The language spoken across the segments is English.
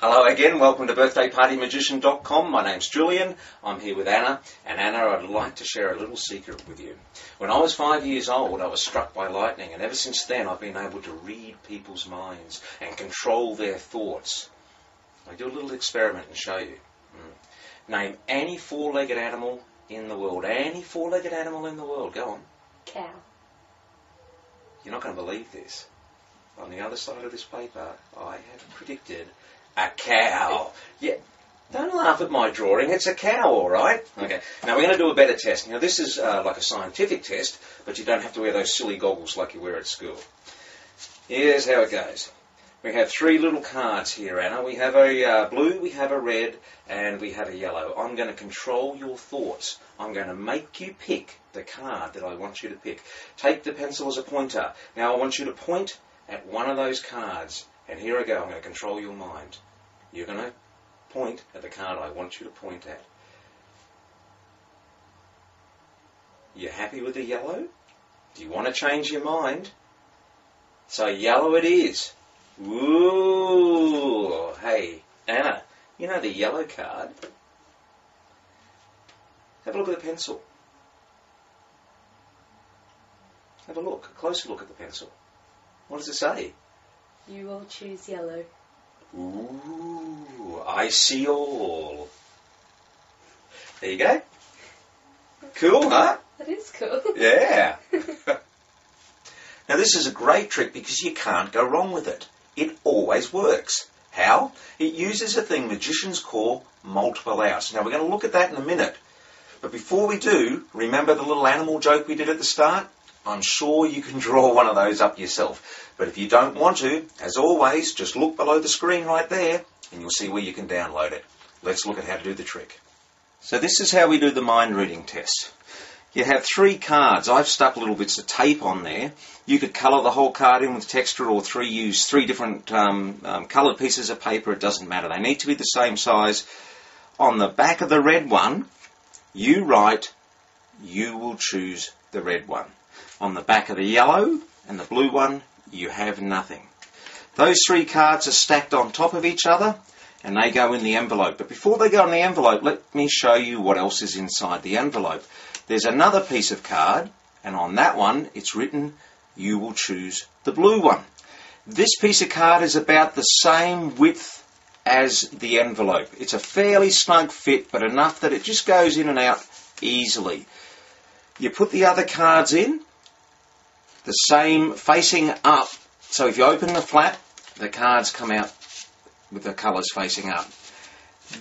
Hello again, welcome to birthdaypartymagician.com. My name's Julian, I'm here with Anna, and Anna, I'd like to share a little secret with you. When I was 5 years old, I was struck by lightning, and ever since then I've been able to read people's minds and control their thoughts. I'll do a little experiment and show you. Name any four-legged animal in the world. Any four-legged animal in the world. Go on. Cow. You're not going to believe this. On the other side of this paper, I have predicted a cow. Yeah, don't laugh at my drawing. It's a cow, all right? Okay. Now we're going to do a better test. Now this is like a scientific test, but you don't have to wear those silly goggles like you wear at school. Here's how it goes. We have three little cards here, Anna. We have a blue, we have a red, and we have a yellow. I'm going to control your thoughts. I'm going to make you pick the card that I want you to pick. Take the pencil as a pointer. Now I want you to point at one of those cards. And here I go. I'm going to control your mind. You're going to point at the card I want you to point at. You happy with the yellow? Do you want to change your mind? So yellow it is. Ooh, hey, Anna, you know the yellow card? Have a look at the pencil. Have a look, a closer look at the pencil. What does it say? You will choose yellow. Ooh, I see all. There you go. Cool, huh? That is cool. Yeah. Now this is a great trick because you can't go wrong with it. It always works. How? It uses a thing magicians call multiple outs. Now we're going to look at that in a minute. But before we do, remember the little animal joke we did at the start? I'm sure you can draw one of those up yourself. But if you don't want to, as always, just look below the screen right there and you'll see where you can download it. Let's look at how to do the trick. So this is how we do the mind reading test. You have three cards. I've stuck little bits of tape on there. You could colour the whole card in with texture or use three different coloured pieces of paper. It doesn't matter. They need to be the same size. On the back of the red one, you write, you will choose the red one. On the back of the yellow and the blue one, you have nothing. Those three cards are stacked on top of each other and they go in the envelope. But before they go in the envelope, let me show you what else is inside the envelope. There's another piece of card, and on that one it's written, you will choose the blue one. This piece of card is about the same width as the envelope. It's a fairly snug fit, but enough that it just goes in and out easily. You put the other cards in, the same facing up. So if you open the flap, the cards come out with the colours facing up.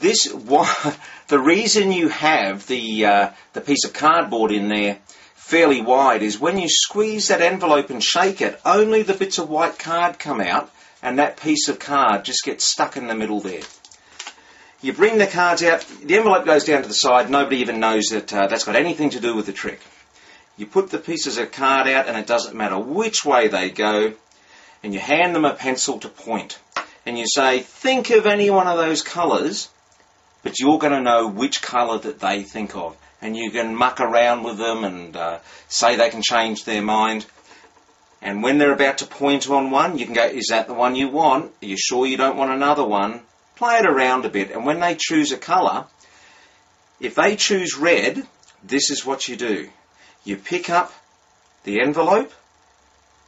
The reason you have the piece of cardboard in there fairly wide is when you squeeze that envelope and shake it, only the bits of white card come out and that piece of card just gets stuck in the middle there. You bring the cards out, the envelope goes down to the side, nobody even knows that that's got anything to do with the trick. You put the pieces of card out and it doesn't matter which way they go, and you hand them a pencil to point. And you say, think of any one of those colours, but you're going to know which colour that they think of. And you can muck around with them and say they can change their mind. And when they're about to point on one, you can go, is that the one you want? Are you sure you don't want another one? Play it around a bit. And when they choose a colour, if they choose red, this is what you do. You pick up the envelope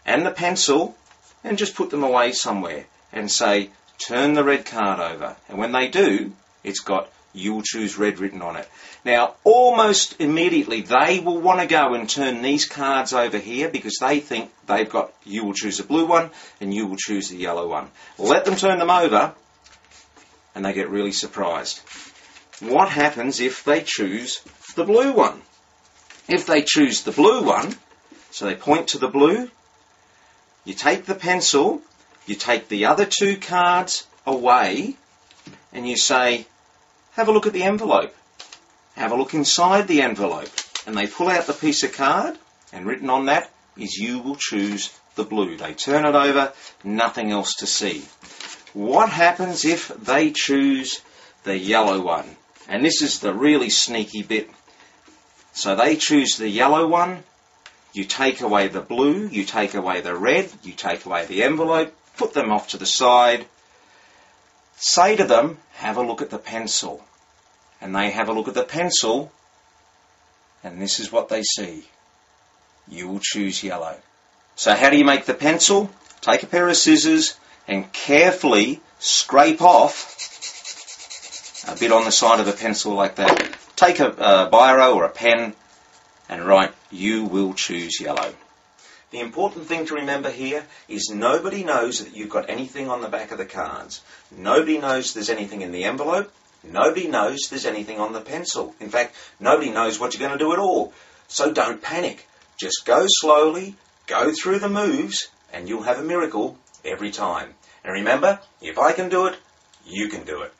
and the pencil and just put them away somewhere and say, turn the red card over. And when they do, it's got, you will choose red written on it. Now, almost immediately, they will want to go and turn these cards over here because they think they've got, you will choose the blue one and you will choose the yellow one. Let them turn them over and they get really surprised. What happens if they choose the blue one? If they choose the blue one, so they point to the blue, you take the pencil, you take the other two cards away, and you say, have a look at the envelope. Have a look inside the envelope. And they pull out the piece of card, and written on that is you will choose the blue. They turn it over, nothing else to see. What happens if they choose the yellow one? And this is the really sneaky bit. So they choose the yellow one, you take away the blue, you take away the red, you take away the envelope, put them off to the side, say to them, have a look at the pencil. And they have a look at the pencil, and this is what they see. You will choose yellow. So how do you make the pencil? Take a pair of scissors and carefully scrape off a bit on the side of the pencil like that. Take a biro or a pen and write, you will choose yellow. The important thing to remember here is nobody knows that you've got anything on the back of the cards. Nobody knows there's anything in the envelope. Nobody knows there's anything on the pencil. In fact, nobody knows what you're going to do at all. So don't panic. Just go slowly, go through the moves, and you'll have a miracle every time. And remember, if I can do it, you can do it.